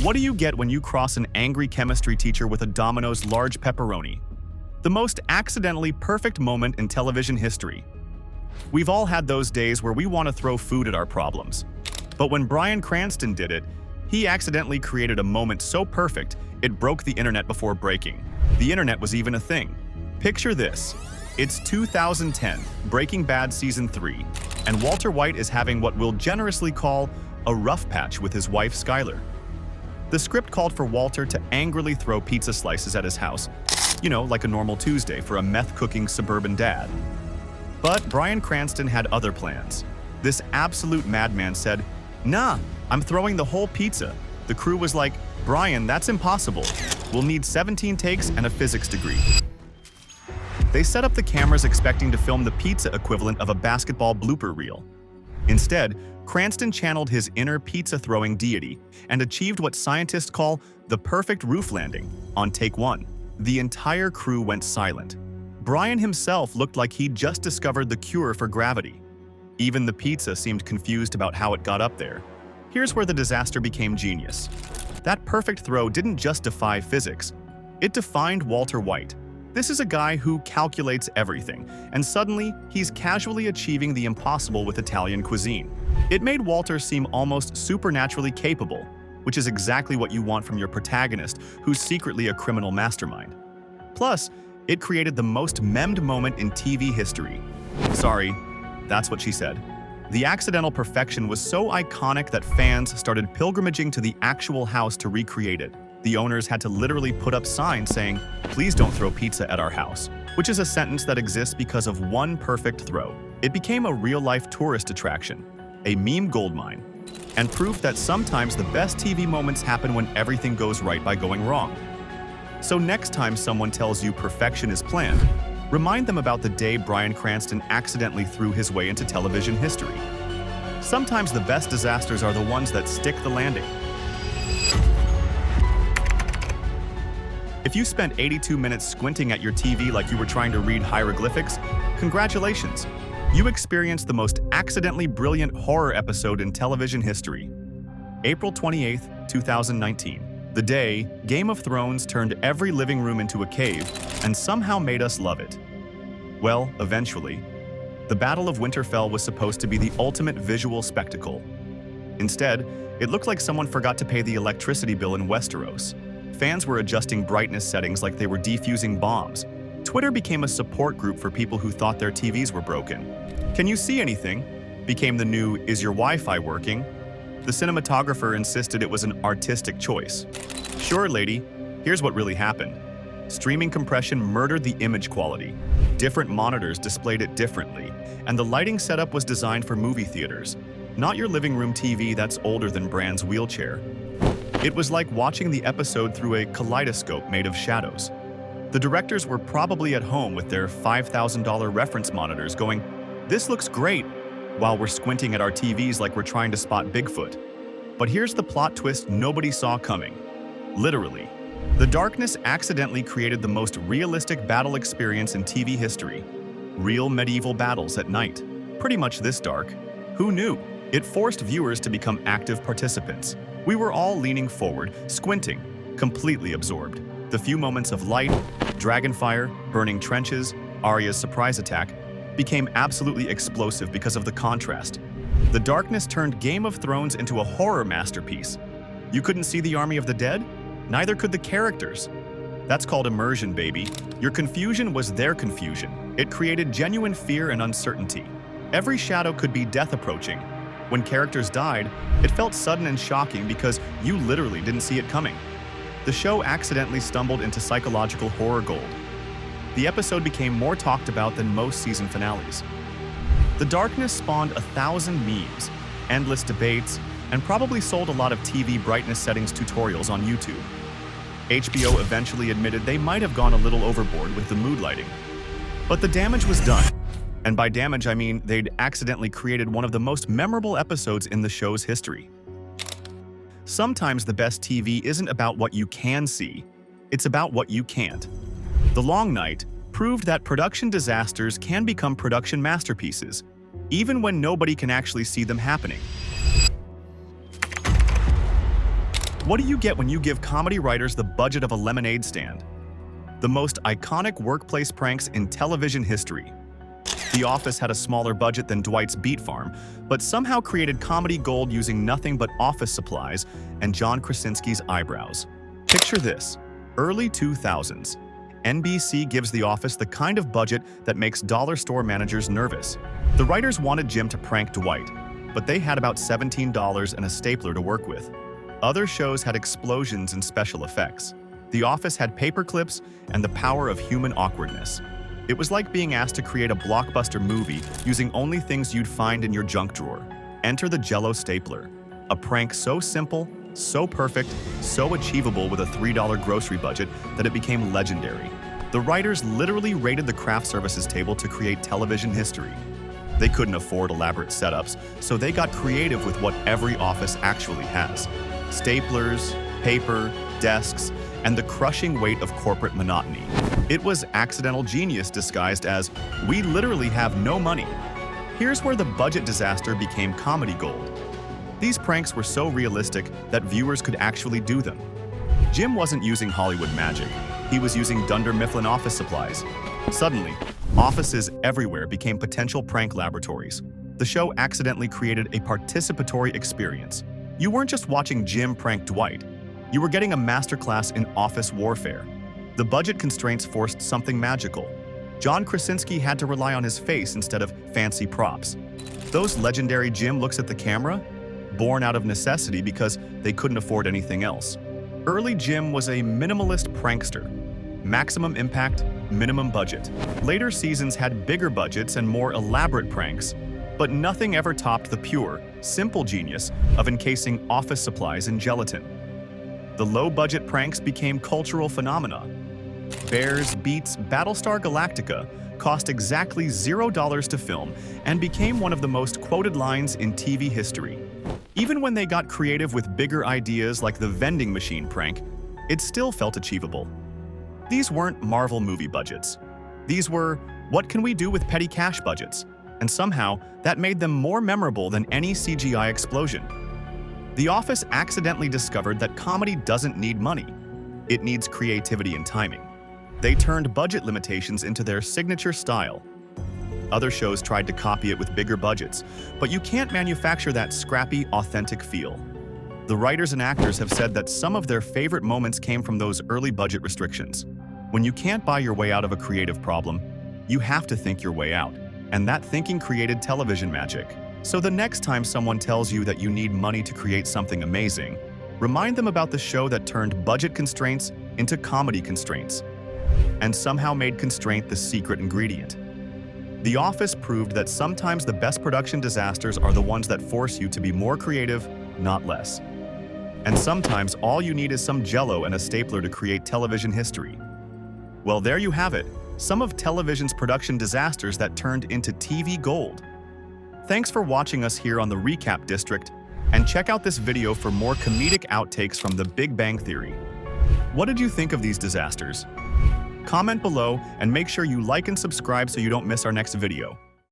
What do you get when you cross an angry chemistry teacher with a Domino's large pepperoni? The most accidentally perfect moment in television history. We've all had those days where we want to throw food at our problems. But when Bryan Cranston did it, he accidentally created a moment so perfect, it broke the internet before breaking. The internet was even a thing. Picture this. It's 2010, Breaking Bad Season 3, and Walter White is having what we'll generously call a rough patch with his wife Skyler. The script called for Walter to angrily throw pizza slices at his house, like a normal Tuesday for a meth-cooking suburban dad. But Bryan Cranston had other plans. This absolute madman said, "Nah, I'm throwing the whole pizza." The crew was like, "Bryan, that's impossible. We'll need 17 takes and a physics degree." They set up the cameras expecting to film the pizza equivalent of a basketball blooper reel. Instead, Cranston channeled his inner pizza-throwing deity and achieved what scientists call the perfect roof landing on take one. The entire crew went silent. Bryan himself looked like he'd just discovered the cure for gravity. Even the pizza seemed confused about how it got up there. Here's where the disaster became genius. That perfect throw didn't just defy physics. It defined Walter White. This is a guy who calculates everything, and suddenly he's casually achieving the impossible with Italian cuisine. It made Walter seem almost supernaturally capable, which is exactly what you want from your protagonist, who's secretly a criminal mastermind. Plus, it created the most memed moment in TV history. Sorry, that's what she said. The accidental perfection was so iconic that fans started pilgrimaging to the actual house to recreate it. The owners had to literally put up signs saying, "Please don't throw pizza at our house," which is a sentence that exists because of one perfect throw. It became a real-life tourist attraction, a meme goldmine, and proved that sometimes the best TV moments happen when everything goes right by going wrong. So next time someone tells you perfection is planned, remind them about the day Bryan Cranston accidentally threw his way into television history. Sometimes the best disasters are the ones that stick the landing. If you spent 82 minutes squinting at your TV like you were trying to read hieroglyphics, congratulations! You experienced the most accidentally brilliant horror episode in television history. April 28, 2019. The day Game of Thrones turned every living room into a cave and somehow made us love it. Well, eventually. The Battle of Winterfell was supposed to be the ultimate visual spectacle. Instead, it looked like someone forgot to pay the electricity bill in Westeros. Fans were adjusting brightness settings like they were defusing bombs. Twitter became a support group for people who thought their TVs were broken. "Can you see anything?" became the new "Is your Wi-Fi working?" The cinematographer insisted it was an artistic choice. "Sure, lady, here's what really happened." Streaming compression murdered the image quality. Different monitors displayed it differently, and the lighting setup was designed for movie theaters, not your living room TV that's older than Bran's wheelchair. It was like watching the episode through a kaleidoscope made of shadows. The directors were probably at home with their $5,000 reference monitors going, "This looks great," while we're squinting at our TVs like we're trying to spot Bigfoot. But here's the plot twist nobody saw coming. Literally. The darkness accidentally created the most realistic battle experience in TV history. Real medieval battles at night. Pretty much this dark. Who knew? It forced viewers to become active participants. We were all leaning forward, squinting, completely absorbed. The few moments of light, dragonfire, burning trenches, Arya's surprise attack, became absolutely explosive because of the contrast. The darkness turned Game of Thrones into a horror masterpiece. You couldn't see the army of the dead? Neither could the characters. That's called immersion, baby. Your confusion was their confusion. It created genuine fear and uncertainty. Every shadow could be death approaching. When characters died, it felt sudden and shocking because you literally didn't see it coming. The show accidentally stumbled into psychological horror gold. The episode became more talked about than most season finales. The darkness spawned 1,000 memes, endless debates, and probably sold a lot of TV brightness settings tutorials on YouTube. HBO eventually admitted they might have gone a little overboard with the mood lighting. But the damage was done. And by damage, I mean they'd accidentally created one of the most memorable episodes in the show's history. Sometimes the best TV isn't about what you can see, it's about what you can't. The Long Night proved that production disasters can become production masterpieces, even when nobody can actually see them happening. What do you get when you give comedy writers the budget of a lemonade stand? The most iconic workplace pranks in television history. The Office had a smaller budget than Dwight's Beet Farm, but somehow created comedy gold using nothing but office supplies and John Krasinski's eyebrows. Picture this: early 2000s. NBC gives The Office the kind of budget that makes dollar store managers nervous. The writers wanted Jim to prank Dwight, but they had about $17 and a stapler to work with. Other shows had explosions and special effects. The Office had paper clips and the power of human awkwardness. It was like being asked to create a blockbuster movie using only things you'd find in your junk drawer. Enter the Jell-O stapler, a prank so simple, so perfect, so achievable with a $3 grocery budget that it became legendary. The writers literally raided the craft services table to create television history. They couldn't afford elaborate setups, so they got creative with what every office actually has: staplers, paper, desks, and the crushing weight of corporate monotony. It was accidental genius disguised as, "We literally have no money." Here's where the budget disaster became comedy gold. These pranks were so realistic that viewers could actually do them. Jim wasn't using Hollywood magic. He was using Dunder Mifflin office supplies. Suddenly, offices everywhere became potential prank laboratories. The show accidentally created a participatory experience. You weren't just watching Jim prank Dwight. You were getting a masterclass in office warfare. The budget constraints forced something magical. John Krasinski had to rely on his face instead of fancy props. Those legendary Jim looks at the camera? Born out of necessity because they couldn't afford anything else. Early Jim was a minimalist prankster. Maximum impact, minimum budget. Later seasons had bigger budgets and more elaborate pranks, but nothing ever topped the pure, simple genius of encasing office supplies in gelatin. The low-budget pranks became cultural phenomena. Bears beats Battlestar Galactica cost exactly $0 to film and became one of the most quoted lines in TV history. Even when they got creative with bigger ideas like the vending machine prank, it still felt achievable. These weren't Marvel movie budgets. These were, what can we do with petty cash budgets? And somehow, that made them more memorable than any CGI explosion. The Office accidentally discovered that comedy doesn't need money. It needs creativity and timing. They turned budget limitations into their signature style. Other shows tried to copy it with bigger budgets, but you can't manufacture that scrappy, authentic feel. The writers and actors have said that some of their favorite moments came from those early budget restrictions. When you can't buy your way out of a creative problem, you have to think your way out. And that thinking created television magic. So the next time someone tells you that you need money to create something amazing, remind them about the show that turned budget constraints into comedy constraints, and somehow made constraint the secret ingredient. The Office proved that sometimes the best production disasters are the ones that force you to be more creative, not less. And sometimes all you need is some Jell-O and a stapler to create television history. Well, there you have it, some of television's production disasters that turned into TV gold. Thanks for watching us here on the Recap District, and check out this video for more comedic outtakes from The Big Bang Theory. What did you think of these disasters? Comment below and make sure you like and subscribe so you don't miss our next video.